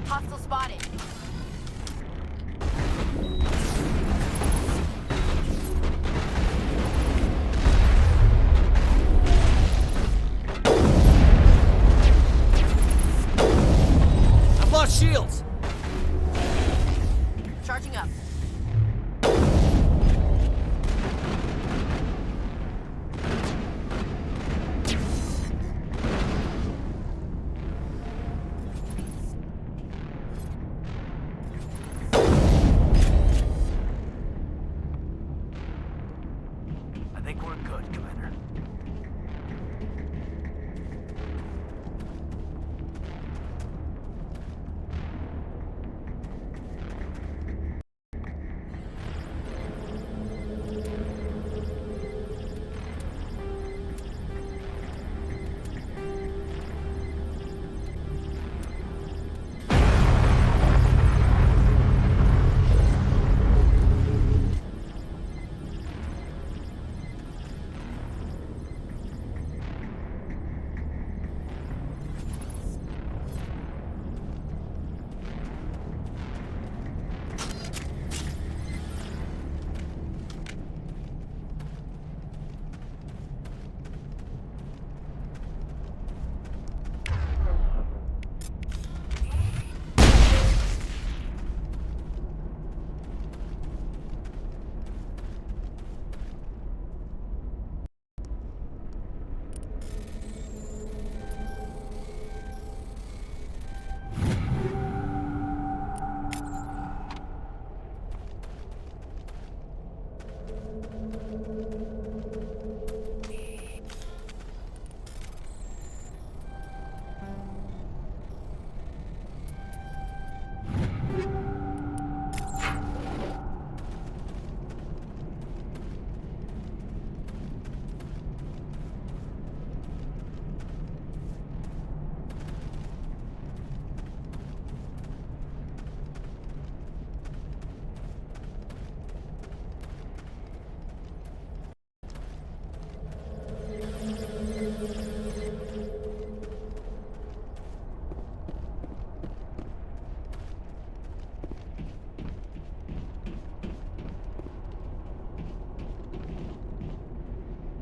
Hostile spotted. I've lost shields. Charging up. I think we're good, Commander.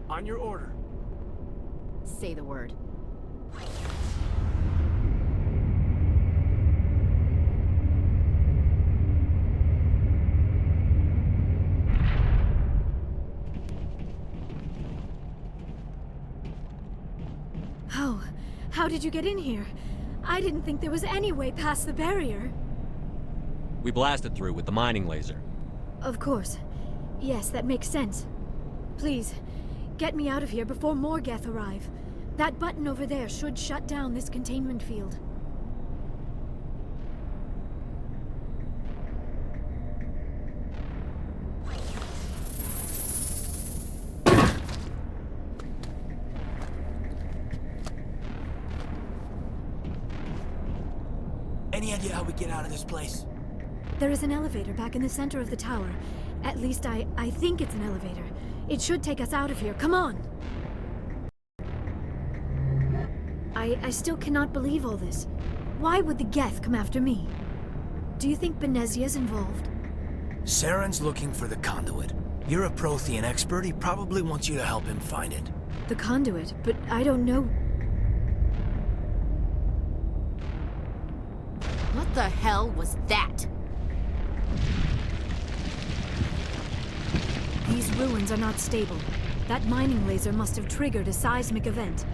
On your order. Say the word. How did you get in here? I didn't think there was any way past the barrier. We blasted through with the mining laser. Of course. Yes, that makes sense. Please, get me out of here before more Geth arrive. That button over there should shut down this containment field. Any idea how we get out of this place? There is an elevator back in the center of the tower. At least I think it's an elevator. It should take us out of here. Come on! I still cannot believe all this. Why would the Geth come after me? Do you think Benezia's involved? Saren's looking for the conduit. You're a Prothean expert. He probably wants you to help him find it. The conduit, but I don't know. What the hell was that? These ruins are not stable. That mining laser must have triggered a seismic event.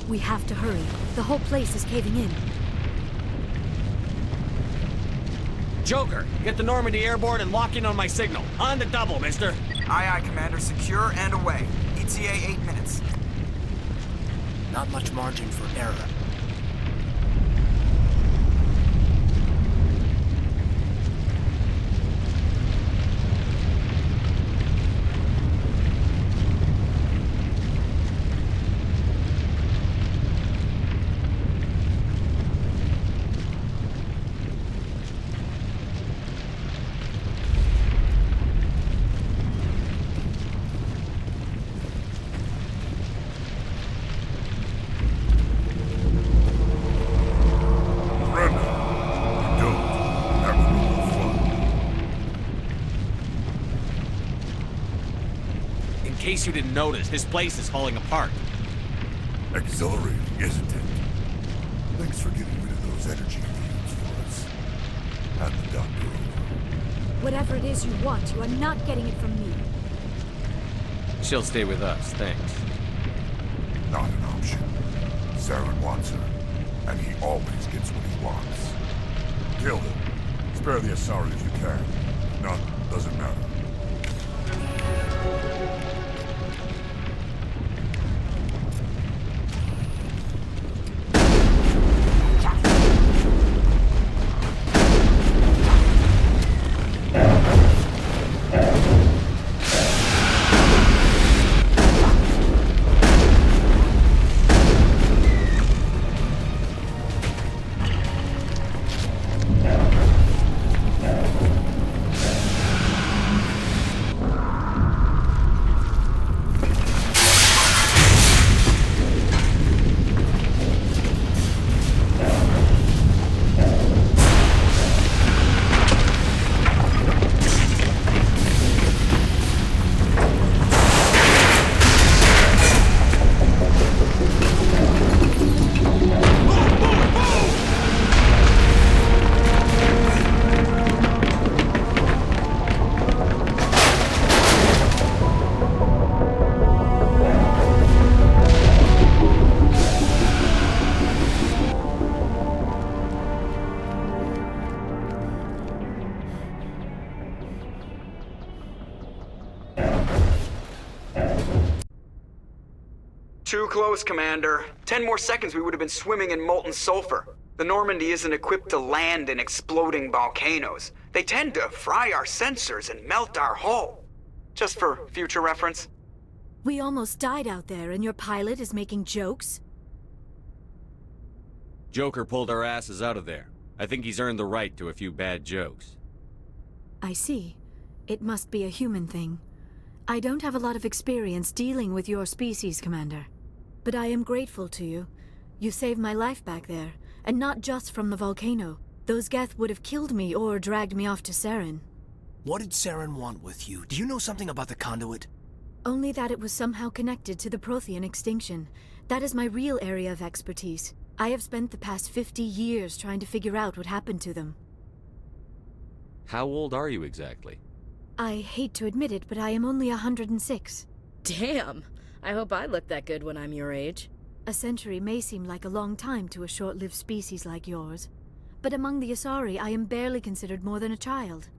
We have to hurry. The whole place is caving in. Joker, get the Normandy airborne and lock in on my signal. On the double, mister. Aye, aye, Commander. Secure and away. ETA 8 minutes. Not much margin for error. case you didn't notice, this place is falling apart. Exhilarating, isn't it? Thanks for getting rid of those energy fields for us. Hand the doctor over. Whatever it is you want, you are not getting it from me. She'll stay with us, thanks. Not an option. Saren wants her, and he always gets what he wants. Kill him. Spare the Asari if you can. None, doesn't matter. Too close, Commander. 10 more seconds we would have been swimming in molten sulfur. The Normandy isn't equipped to land in exploding volcanoes. They tend to fry our sensors and melt our hull. Just for future reference. We almost died out there, and your pilot is making jokes? Joker pulled our asses out of there. I think he's earned the right to a few bad jokes. I see. It must be a human thing. I don't have a lot of experience dealing with your species, Commander. But I am grateful to you. You saved my life back there, and not just from the volcano. Those Geth would have killed me or dragged me off to Saren. What did Saren want with you? Do you know something about the conduit? Only that it was somehow connected to the Prothean extinction. That is my real area of expertise. I have spent the past 50 years trying to figure out what happened to them. How old are you exactly? I hate to admit it, but I am only 106. Damn! I hope I look that good when I'm your age. A century may seem like a long time to a short-lived species like yours. But among the Asari, I am barely considered more than a child.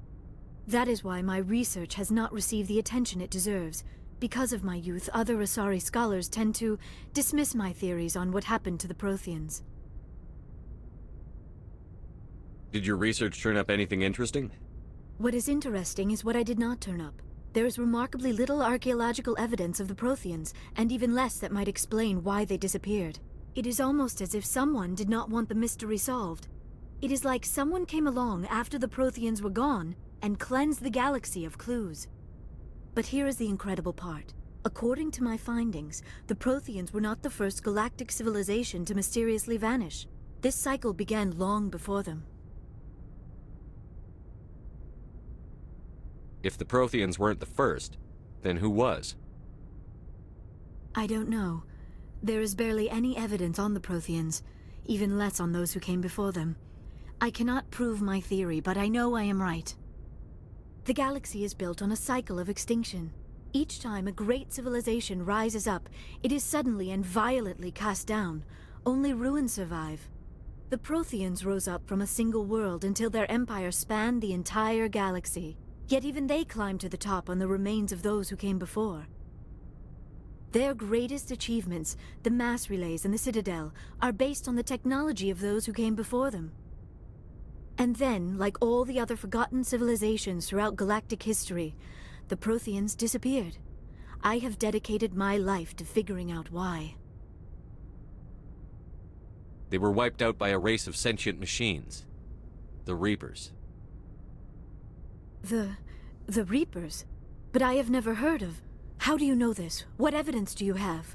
That is why my research has not received the attention it deserves. Because of my youth, other Asari scholars tend to dismiss my theories on what happened to the Protheans. Did your research turn up anything interesting? What is interesting is what I did not turn up. There is remarkably little archaeological evidence of the Protheans, and even less that might explain why they disappeared. It is almost as if someone did not want the mystery solved. It is like someone came along after the Protheans were gone and cleansed the galaxy of clues. But here is the incredible part. According to my findings, the Protheans were not the first galactic civilization to mysteriously vanish. This cycle began long before them. If the Protheans weren't the first, then who was? I don't know. There is barely any evidence on the Protheans, even less on those who came before them. I cannot prove my theory, but I know I am right. The galaxy is built on a cycle of extinction. Each time a great civilization rises up, it is suddenly and violently cast down. Only ruins survive. The Protheans rose up from a single world until their empire spanned the entire galaxy. Yet even they climbed to the top on the remains of those who came before. Their greatest achievements, the mass relays and the Citadel, are based on the technology of those who came before them. And then, like all the other forgotten civilizations throughout galactic history, the Protheans disappeared. I have dedicated my life to figuring out why. They were wiped out by a race of sentient machines. The Reapers. The Reapers? But I have never heard of. How do you know this? What evidence do you have?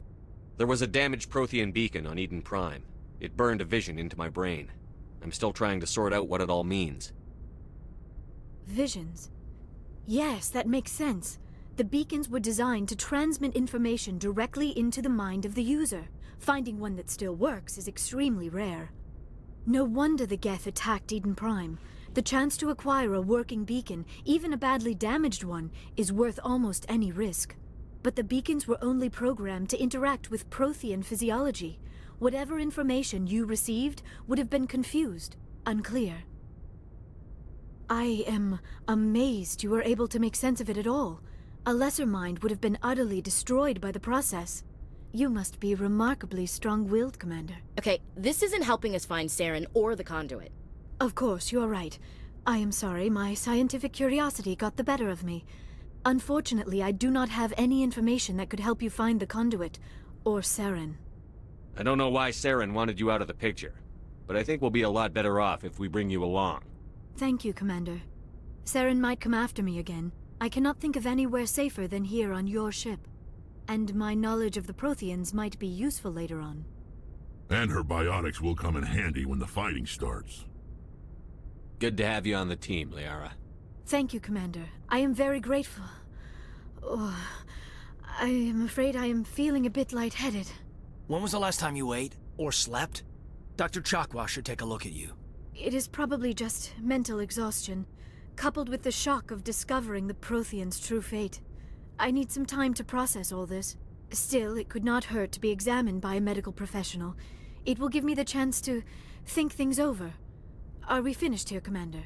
There was a damaged Prothean beacon on Eden Prime. It burned a vision into my brain. I'm still trying to sort out what it all means. Visions? Yes, that makes sense. The beacons were designed to transmit information directly into the mind of the user. Finding one that still works is extremely rare. No wonder the Geth attacked Eden Prime. The chance to acquire a working beacon, even a badly damaged one, is worth almost any risk. But the beacons were only programmed to interact with Prothean physiology. Whatever information you received would have been confused, unclear. I am amazed you were able to make sense of it at all. A lesser mind would have been utterly destroyed by the process. You must be remarkably strong-willed, Commander. Okay, this isn't helping us find Saren or the conduit. Of course, you're right. I am sorry, my scientific curiosity got the better of me. Unfortunately, I do not have any information that could help you find the conduit, or Saren. I don't know why Saren wanted you out of the picture, but I think we'll be a lot better off if we bring you along. Thank you, Commander. Saren might come after me again. I cannot think of anywhere safer than here on your ship. And my knowledge of the Protheans might be useful later on. And her biotics will come in handy when the fighting starts. Good to have you on the team, Liara. Thank you, Commander. I am very grateful. Oh, I am afraid I am feeling a bit lightheaded. When was the last time you ate? Or slept? Dr. Chakwa should take a look at you. It is probably just mental exhaustion, coupled with the shock of discovering the Protheans' true fate. I need some time to process all this. Still, it could not hurt to be examined by a medical professional. It will give me the chance to think things over. Are we finished here, Commander?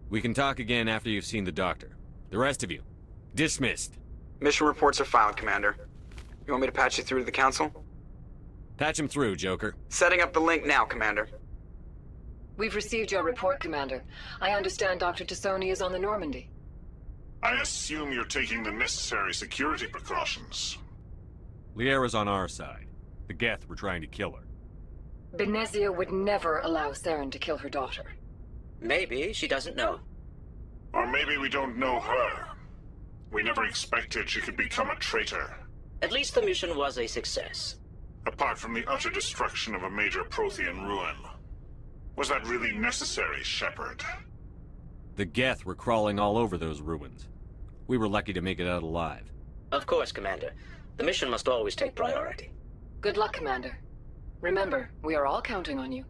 We can talk again after you've seen the doctor. The rest of you, dismissed. Mission reports are filed, Commander. You want me to patch you through to the Council? Patch him through, Joker. Setting up the link now, Commander. We've received your report, Commander. I understand Dr. Tassoni is on the Normandy. I assume you're taking the necessary security precautions. Liara's on our side. The Geth were trying to kill her. Benezia would never allow Saren to kill her daughter. Maybe she doesn't know. Or maybe we don't know her. We never expected she could become a traitor. At least the mission was a success. Apart from the utter destruction of a major Prothean ruin. Was that really necessary, Shepard? The Geth were crawling all over those ruins. We were lucky to make it out alive. Of course, Commander. The mission must always take priority. Good luck, Commander. Remember, we are all counting on you.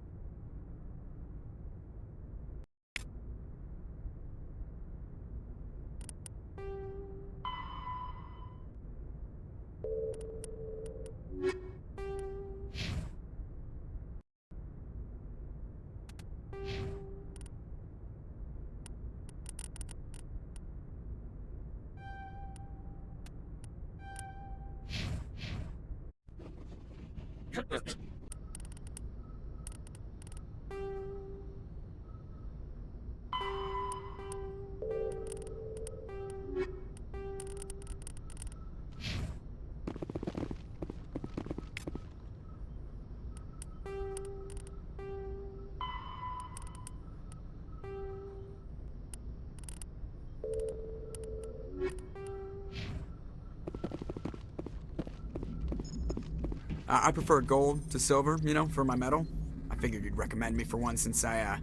I prefer gold to silver, you know, for my medal. I figured you'd recommend me for one since I,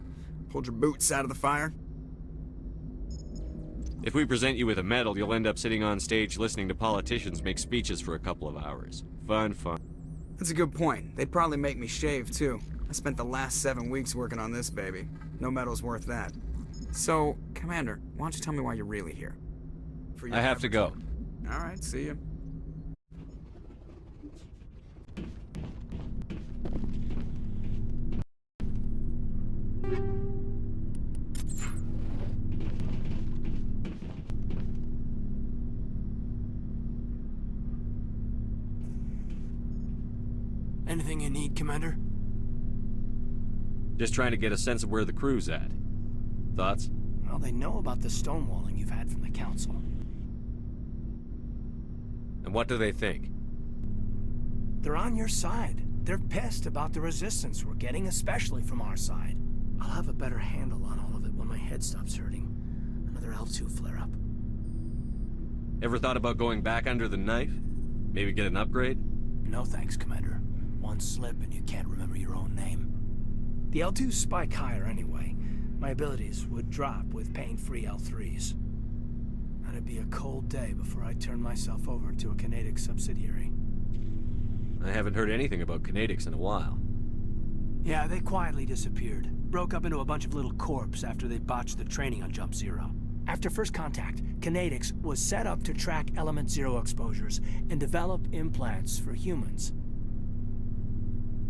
pulled your boots out of the fire. If we present you with a medal, you'll end up sitting on stage listening to politicians make speeches for a couple of hours. Fun. That's a good point. They'd probably make me shave, too. I spent the last 7 weeks working on this baby. No medal's worth that. So, Commander, why don't you tell me why you're really here? I have to go. All right, see you. Anything you need, Commander? Just trying to get a sense of where the crew's at. Thoughts? Well, they know about the stonewalling you've had from the Council. And what do they think? They're on your side. They're pissed about the resistance we're getting, especially from our side. I'll have a better handle on all of it when my head stops hurting. Another L2 flare-up. Ever thought about going back under the knife? Maybe get an upgrade? No thanks, Commander. One slip and you can't remember your own name. The L2s spike higher anyway. My abilities would drop with pain-free L3s. I'd gonna be a cold day before I turn myself over to a Canadic subsidiary. I haven't heard anything about Canadics in a while. Yeah, they quietly disappeared. Broke up into a bunch of little corps after they botched the training on Jump Zero. After first contact, Canadics was set up to track Element Zero exposures and develop implants for humans.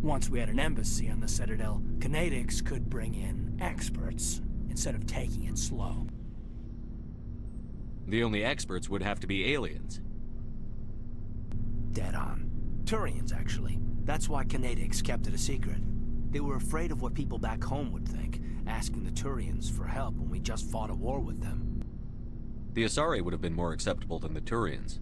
Once we had an embassy on the Citadel, Canadics could bring in experts instead of taking it slow. The only experts would have to be aliens. Dead on. Turians, actually. That's why Canadics kept it a secret. They were afraid of what people back home would think, asking the Turians for help when we just fought a war with them. The Asari would have been more acceptable than the Turians.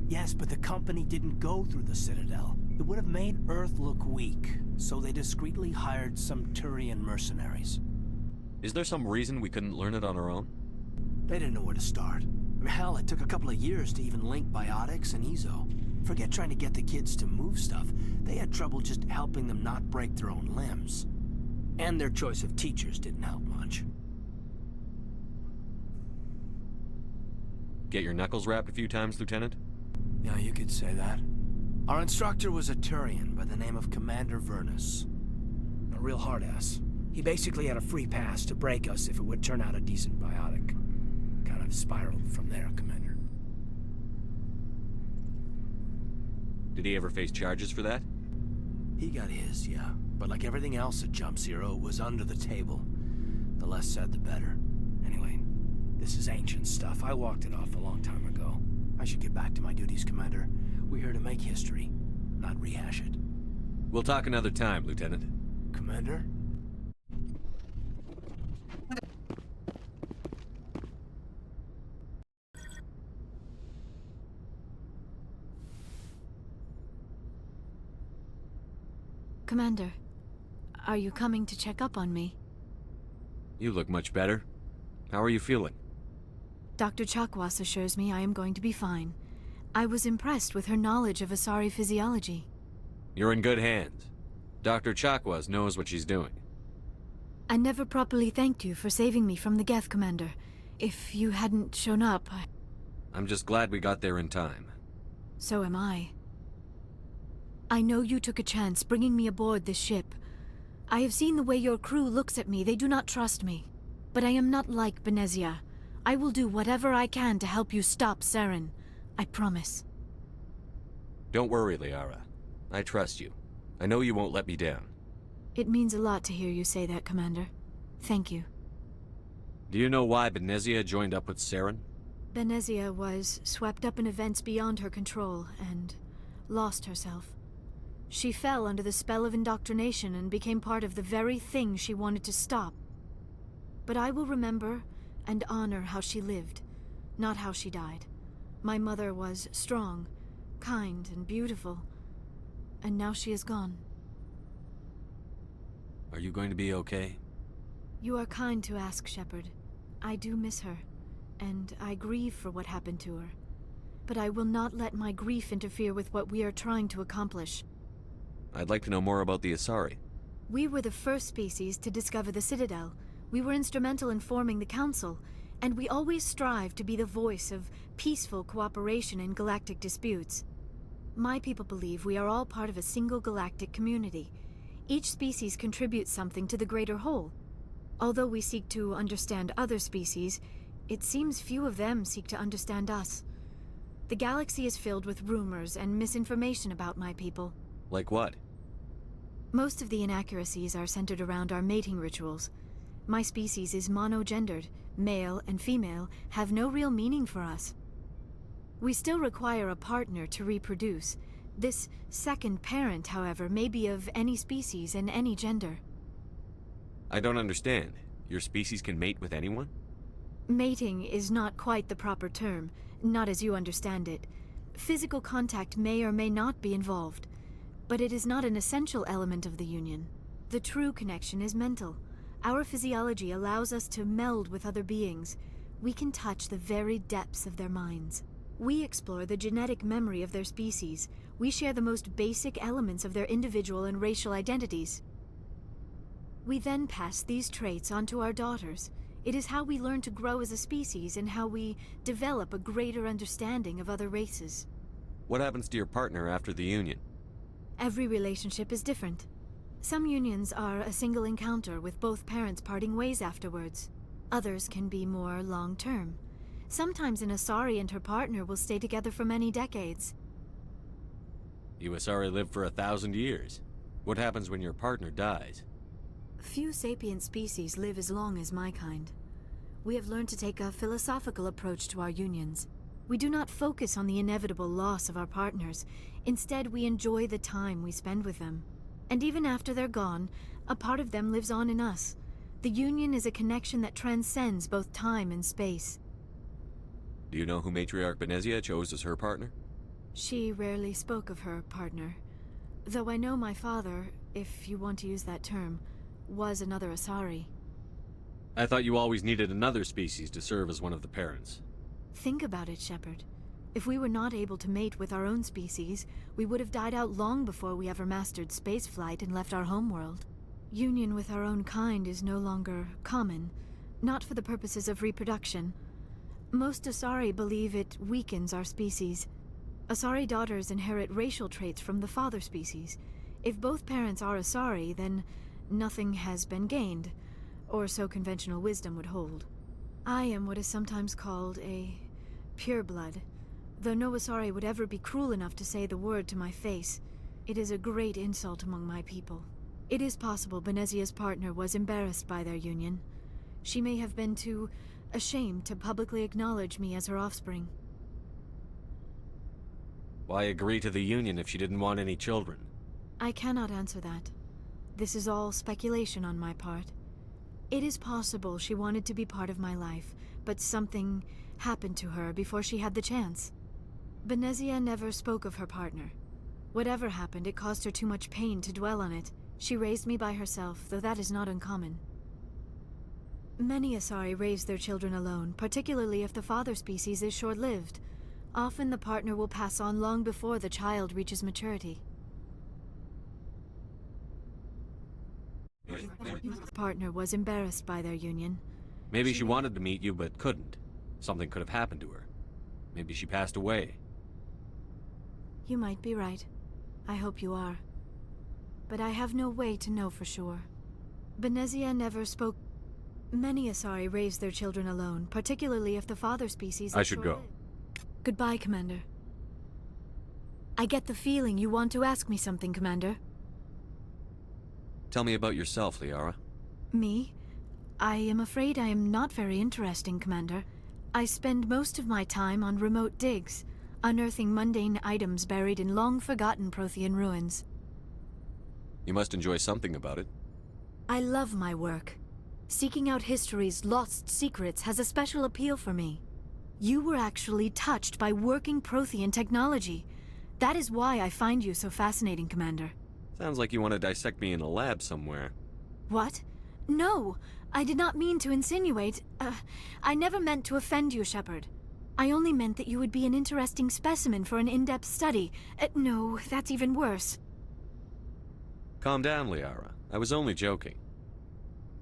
Yes, but the company didn't go through the Citadel. It would have made Earth look weak, so they discreetly hired some Turian mercenaries. Is there some reason we couldn't learn it on our own? They didn't know where to start. Hell, it took a couple of years to even link biotics and Ezo. Forget trying to get the kids to move stuff. They had trouble just helping them not break their own limbs. And their choice of teachers didn't help much. Get your knuckles rapped a few times, Lieutenant? Yeah, you could say that. Our instructor was a Turian by the name of Commander Vernus. A real hard-ass. He basically had a free pass to break us if it would turn out a decent biotic. Kind of spiraled from there, Commander. Did he ever face charges for that? He got his, yeah. But like everything else at Jump Zero, it was under the table. The less said, the better. Anyway, this is ancient stuff. I walked it off a long time ago. I should get back to my duties, Commander. We're here to make history, not rehash it. We'll talk another time, Lieutenant. Commander? Commander, are you coming to check up on me? You look much better. How are you feeling? Dr. Chakwas assures me I am going to be fine. I was impressed with her knowledge of Asari physiology. You're in good hands. Dr. Chakwas knows what she's doing. I never properly thanked you for saving me from the Geth, Commander. If you hadn't shown up, I'm just glad we got there in time. So am I. I know you took a chance bringing me aboard this ship. I have seen the way your crew looks at me. They do not trust me. But I am not like Benezia. I will do whatever I can to help you stop Saren. I promise. Don't worry, Liara. I trust you. I know you won't let me down. It means a lot to hear you say that, Commander. Thank you. Do you know why Benezia joined up with Saren? Benezia was swept up in events beyond her control and lost herself. She fell under the spell of indoctrination and became part of the very thing she wanted to stop. But I will remember and honor how she lived, not how she died. My mother was strong, kind, and beautiful, and now she is gone. Are you going to be okay? You are kind to ask, Shepard. I do miss her, and I grieve for what happened to her. But I will not let my grief interfere with what we are trying to accomplish. I'd like to know more about the Asari. We were the first species to discover the Citadel. We were instrumental in forming the Council, and we always strive to be the voice of peaceful cooperation in galactic disputes. My people believe we are all part of a single galactic community. Each species contributes something to the greater whole. Although we seek to understand other species, it seems few of them seek to understand us. The galaxy is filled with rumors and misinformation about my people. Like what? Most of the inaccuracies are centered around our mating rituals. My species is monogendered. Male and female have no real meaning for us. We still require a partner to reproduce. This second parent, however, may be of any species and any gender. I don't understand. Your species can mate with anyone? Mating is not quite the proper term, not as you understand it. Physical contact may or may not be involved, but it is not an essential element of the union. The true connection is mental. Our physiology allows us to meld with other beings. We can touch the very depths of their minds. We explore the genetic memory of their species. We share the most basic elements of their individual and racial identities. We then pass these traits on to our daughters. It is how we learn to grow as a species and how we develop a greater understanding of other races. What happens to your partner after the union? Every relationship is different. Some unions are a single encounter with both parents parting ways afterwards. Others can be more long-term. Sometimes an Asari and her partner will stay together for many decades. You Asari live for 1,000 years. What happens when your partner dies? Few sapient species live as long as my kind. We have learned to take a philosophical approach to our unions. We do not focus on the inevitable loss of our partners. Instead, we enjoy the time we spend with them. And even after they're gone, a part of them lives on in us. The union is a connection that transcends both time and space. Do you know who Matriarch Benezia chose as her partner? She rarely spoke of her partner. Though I know my father, if you want to use that term, was another Asari. I thought you always needed another species to serve as one of the parents. Think about it, Shepard. If we were not able to mate with our own species, we would have died out long before we ever mastered spaceflight and left our homeworld. Union with our own kind is no longer common, not for the purposes of reproduction. Most Asari believe it weakens our species. Asari daughters inherit racial traits from the father species. If both parents are Asari, then nothing has been gained, or so conventional wisdom would hold. I am what is sometimes called a pureblood, though no Asari would ever be cruel enough to say the word to my face. It is a great insult among my people. It is possible Benezia's partner was embarrassed by their union. She may have been too ashamed to publicly acknowledge me as her offspring. Why agree to the union if she didn't want any children? I cannot answer that. This is all speculation on my part. It is possible she wanted to be part of my life, but something happened to her before she had the chance. Benezia never spoke of her partner. Whatever happened, it caused her too much pain to dwell on it. She raised me by herself, though that is not uncommon. Many Asari raise their children alone, particularly if the father species is short-lived. Often the partner will pass on long before the child reaches maturity. Partner was embarrassed by their union. Maybe she wanted to meet you but couldn't. Something could have happened to her. Maybe she passed away. You might be right. I hope you are. But I have no way to know for sure. Benezia never spoke. Many Asari raise their children alone, particularly if the father species is I should go. Goodbye, Commander. I get the feeling you want to ask me something, Commander. Tell me about yourself, Liara. Me? I am afraid I am not very interesting, Commander. I spend most of my time on remote digs, unearthing mundane items buried in long-forgotten Prothean ruins. You must enjoy something about it. I love my work. Seeking out history's lost secrets has a special appeal for me. You were actually touched by working Prothean technology. That is why I find you so fascinating, Commander. Sounds like you want to dissect me in a lab somewhere. What? No! I did not mean to insinuate. I never meant to offend you, Shepard. I only meant that you would be an interesting specimen for an in-depth study. No, that's even worse. Calm down, Liara. I was only joking.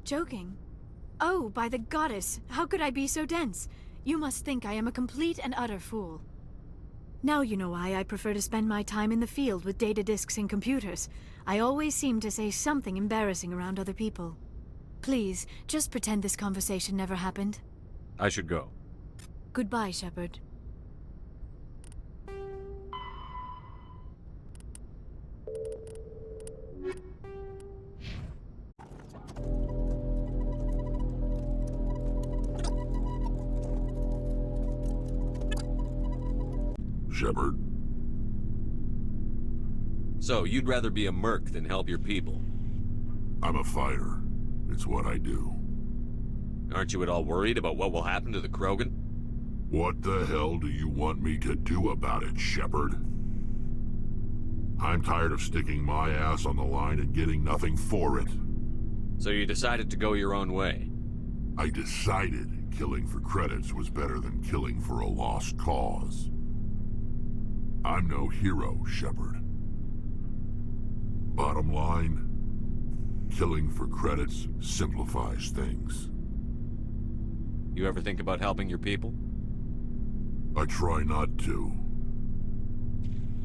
Joking? Oh, by the goddess, how could I be so dense? You must think I am a complete and utter fool. Now you know why I prefer to spend my time in the field with data disks and computers. I always seem to say something embarrassing around other people. Please, just pretend this conversation never happened. I should go. Goodbye, Shepard. Shepard. So, you'd rather be a merc than help your people? I'm a fighter. It's what I do. Aren't you at all worried about what will happen to the Krogan? What the hell do you want me to do about it, Shepard? I'm tired of sticking my ass on the line and getting nothing for it. So you decided to go your own way? I decided killing for credits was better than killing for a lost cause. I'm no hero, Shepard. Bottom line, killing for credits simplifies things. You ever think about helping your people? I try not to.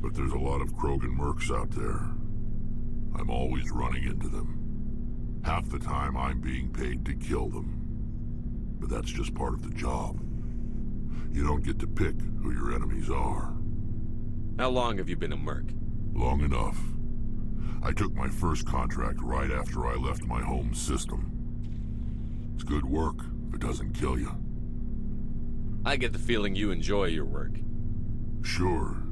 But there's a lot of Krogan mercs out there. I'm always running into them. Half the time I'm being paid to kill them. But that's just part of the job. You don't get to pick who your enemies are. How long have you been a merc? Long enough. I took my first contract right after I left my home system. It's good work if it doesn't kill you. I get the feeling you enjoy your work. Sure.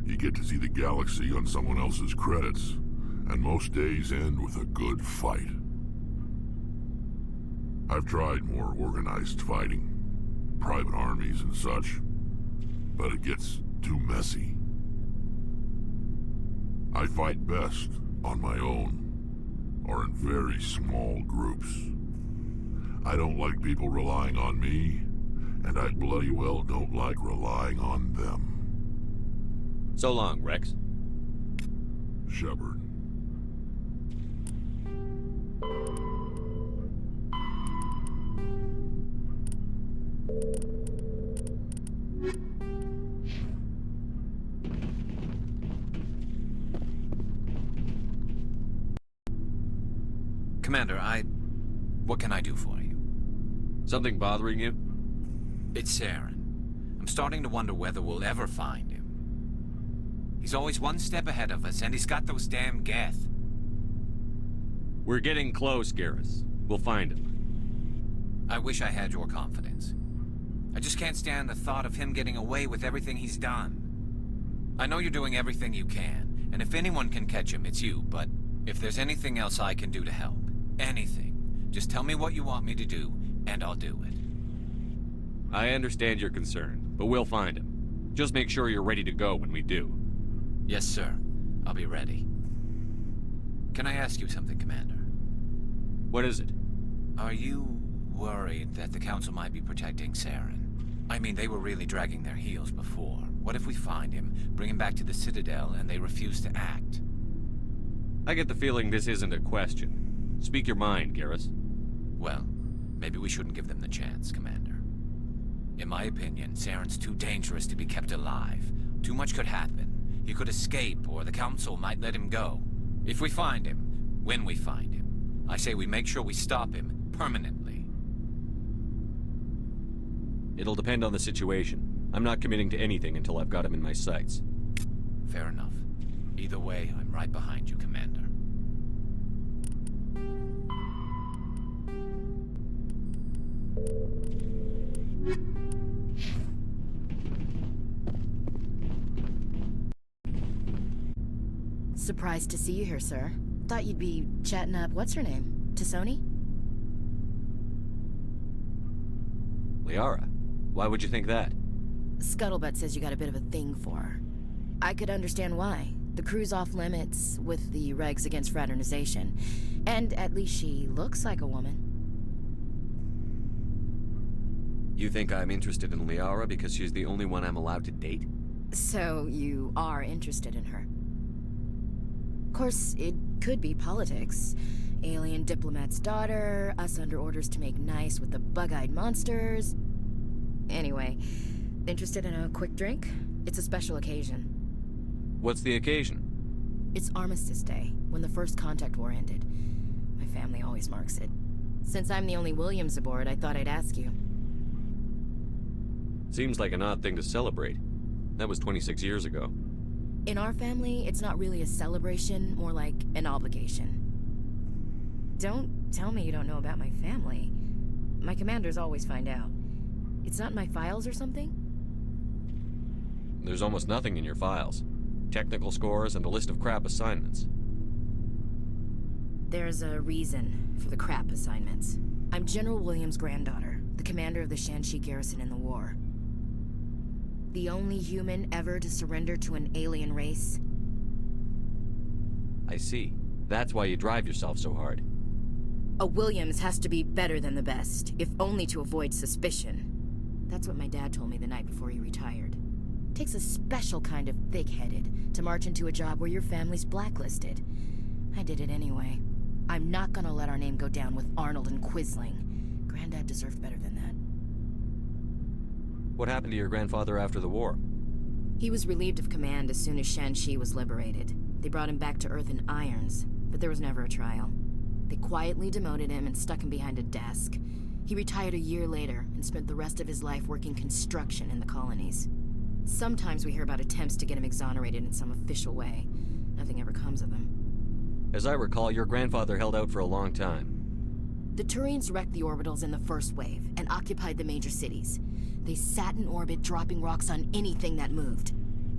You get to see the galaxy on someone else's credits, and most days end with a good fight. I've tried more organized fighting, private armies and such, but it gets too messy. I fight best on my own, or in very small groups. I don't like people relying on me, and I bloody well don't like relying on them. So long, Rex. Shepard. Commander, what can I do for you? Something bothering you? It's Saren. I'm starting to wonder whether we'll ever find him. He's always one step ahead of us, and he's got those damn Geth. We're getting close, Garrus. We'll find him. I wish I had your confidence. I just can't stand the thought of him getting away with everything he's done. I know you're doing everything you can, and if anyone can catch him, it's you, but if there's anything else I can do to help, anything, just tell me what you want me to do, and I'll do it. I understand your concern, but we'll find him. Just make sure you're ready to go when we do. Yes, sir. I'll be ready. Can I ask you something, Commander? What is it? Are you worried that the Council might be protecting Saren? I mean, they were really dragging their heels before. What if we find him, bring him back to the Citadel, and they refuse to act? I get the feeling this isn't a question. Speak your mind, Garrus. Well, maybe we shouldn't give them the chance, Commander. In my opinion, Saren's too dangerous to be kept alive. Too much could happen. He could escape, or the Council might let him go. If we find him, when we find him, I say we make sure we stop him permanently. It'll depend on the situation. I'm not committing to anything until I've got him in my sights. Fair enough. Either way, I'm right behind you, Commander. Surprised to see you here, sir. Thought you'd be chatting up what's her name? T'Soni? Liara, why would you think that? Scuttlebutt says you got a bit of a thing for her. I could understand why. The crew's off limits with the regs against fraternization. And at least she looks like a woman. You think I'm interested in Liara because she's the only one I'm allowed to date? So you are interested in her. Of course, it could be politics. Alien diplomat's daughter, us under orders to make nice with the bug-eyed monsters. Anyway, interested in a quick drink? It's a special occasion. What's the occasion? It's Armistice Day, when the First Contact War ended. My family always marks it. Since I'm the only Williams aboard, I thought I'd ask you. Seems like an odd thing to celebrate. That was 26 years ago. In our family, it's not really a celebration, more like an obligation. Don't tell me you don't know about my family. My commanders always find out. It's not in my files or something? There's almost nothing in your files. Technical scores and a list of crap assignments. There's a reason for the crap assignments. I'm General Williams' granddaughter, the commander of the Shanxi garrison in the war. The only human ever to surrender to an alien race. I see. That's why you drive yourself so hard. A Williams has to be better than the best, if only to avoid suspicion. That's what my dad told me the night before he retired. Takes a special kind of thick-headed to march into a job where your family's blacklisted. I did it anyway. I'm not gonna let our name go down with Arnold and Quisling. Granddad deserved better than that. What happened to your grandfather after the war? He was relieved of command as soon as Shanxi was liberated. They brought him back to Earth in irons, but there was never a trial. They quietly demoted him and stuck him behind a desk. He retired a year later and spent the rest of his life working construction in the colonies. Sometimes we hear about attempts to get him exonerated in some official way. Nothing ever comes of them. As I recall, your grandfather held out for a long time. The Turians wrecked the orbitals in the first wave and occupied the major cities. They sat in orbit, dropping rocks on anything that moved.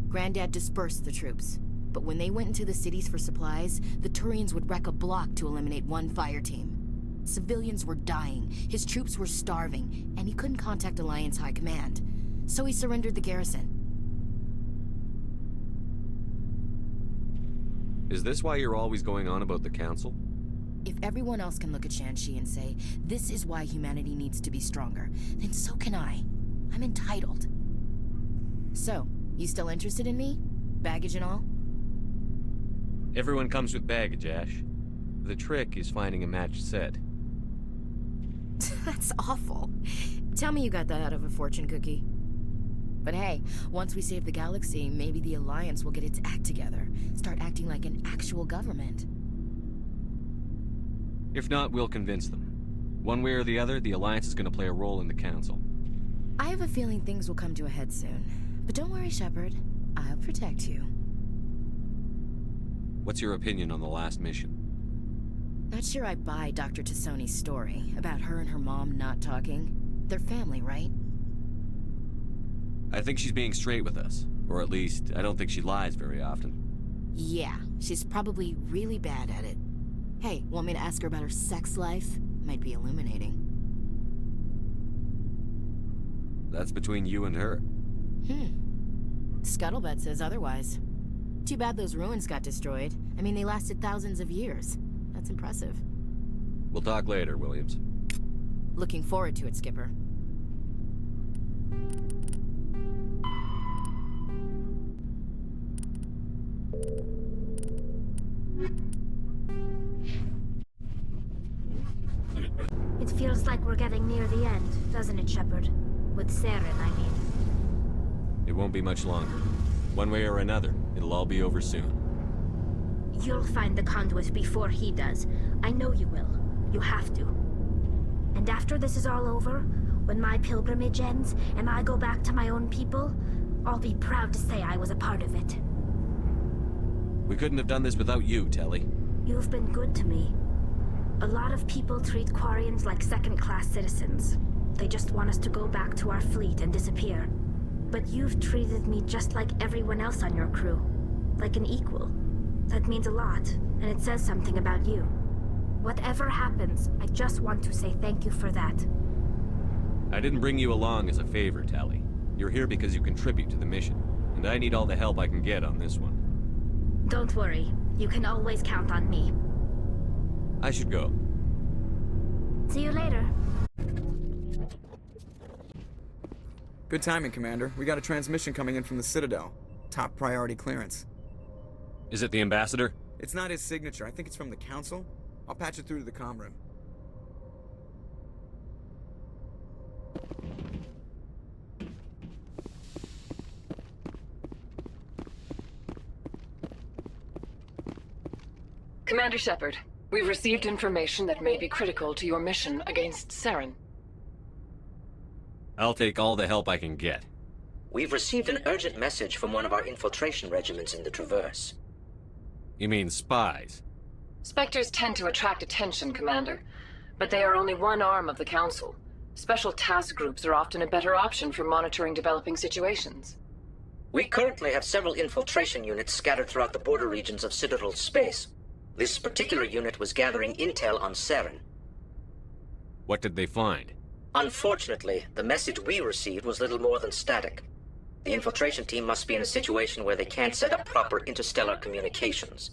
Granddad dispersed the troops, but when they went into the cities for supplies, the Turians would wreck a block to eliminate one fire team. Civilians were dying, his troops were starving, and he couldn't contact Alliance High Command. So he surrendered the garrison. Is this why you're always going on about the Council? If everyone else can look at Shanxi and say, this is why humanity needs to be stronger, then so can I. I'm entitled. So, you still interested in me? Baggage and all? Everyone comes with baggage, Ash. The trick is finding a matched set. That's awful. Tell me you got that out of a fortune cookie. But hey, once we save the galaxy, maybe the Alliance will get its act together. Start acting like an actual government. If not, we'll convince them. One way or the other, the Alliance is going to play a role in the Council. I have a feeling things will come to a head soon. But don't worry, Shepard. I'll protect you. What's your opinion on the last mission? Not sure I buy Dr. Tassoni's story about her and her mom not talking. They're family, right? I think she's being straight with us. Or at least, I don't think she lies very often. Yeah, she's probably really bad at it. Hey, want me to ask her about her sex life? Might be illuminating. That's between you and her. Scuttlebutt says otherwise. Too bad those ruins got destroyed. I mean, they lasted thousands of years. That's impressive. We'll talk later, Williams. Looking forward to it, Skipper. It feels like we're getting near the end, doesn't it, Shepard? With Saren, I mean. It won't be much longer. One way or another, it'll all be over soon. You'll find the conduit before he does. I know you will. You have to. And after this is all over, when my pilgrimage ends and I go back to my own people, I'll be proud to say I was a part of it. We couldn't have done this without you, Telly. You've been good to me. A lot of people treat Quarians like second-class citizens. They just want us to go back to our fleet and disappear. But you've treated me just like everyone else on your crew. Like an equal. That means a lot, and it says something about you. Whatever happens, I just want to say thank you for that. I didn't bring you along as a favor, Tally. You're here because you contribute to the mission, and I need all the help I can get on this one. Don't worry. You can always count on me. I should go. See you later. Good timing, Commander. We got a transmission coming in from the Citadel. Top priority clearance. Is it the Ambassador? It's not his signature. I think it's from the Council. I'll patch it through to the comm room. Commander Shepard, we've received information that may be critical to your mission against Saren. I'll take all the help I can get. We've received an urgent message from one of our infiltration regiments in the Traverse. You mean spies? Spectres tend to attract attention, Commander, but they are only one arm of the Council. Special task groups are often a better option for monitoring developing situations. We currently have several infiltration units scattered throughout the border regions of Citadel space. This particular unit was gathering intel on Saren. What did they find? Unfortunately, the message we received was little more than static. The infiltration team must be in a situation where they can't set up proper interstellar communications.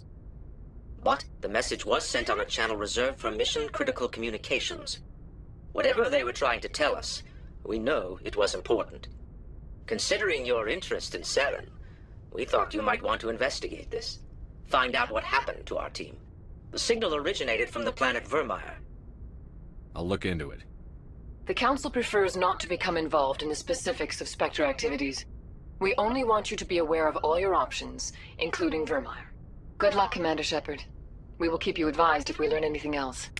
But the message was sent on a channel reserved for mission-critical communications. Whatever they were trying to tell us, we know it was important. Considering your interest in Saren, we thought you might want to investigate this. Find out what happened to our team. The signal originated from the planet Vermeer. I'll look into it. The Council prefers not to become involved in the specifics of Spectre activities. We only want you to be aware of all your options, including Vermeer. Good luck, Commander Shepard. We will keep you advised if we learn anything else.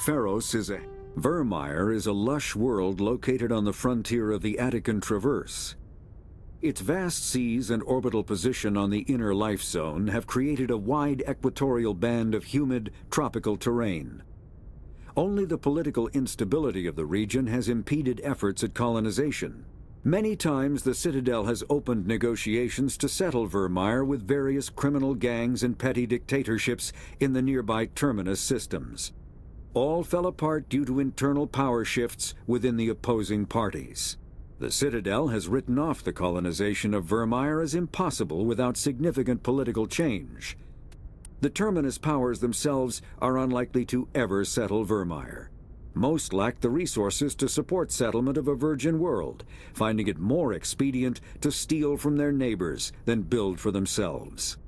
Pharos is a... Vermeer is a lush world located on the frontier of the Attican Traverse. Its vast seas and orbital position on the inner life zone have created a wide equatorial band of humid, tropical terrain. Only the political instability of the region has impeded efforts at colonization. Many times the Citadel has opened negotiations to settle Vermeer with various criminal gangs and petty dictatorships in the nearby Terminus systems. All fell apart due to internal power shifts within the opposing parties. The Citadel has written off the colonization of Vermeer as impossible without significant political change. The Terminus powers themselves are unlikely to ever settle Vermeer. Most lack the resources to support settlement of a virgin world, finding it more expedient to steal from their neighbors than build for themselves.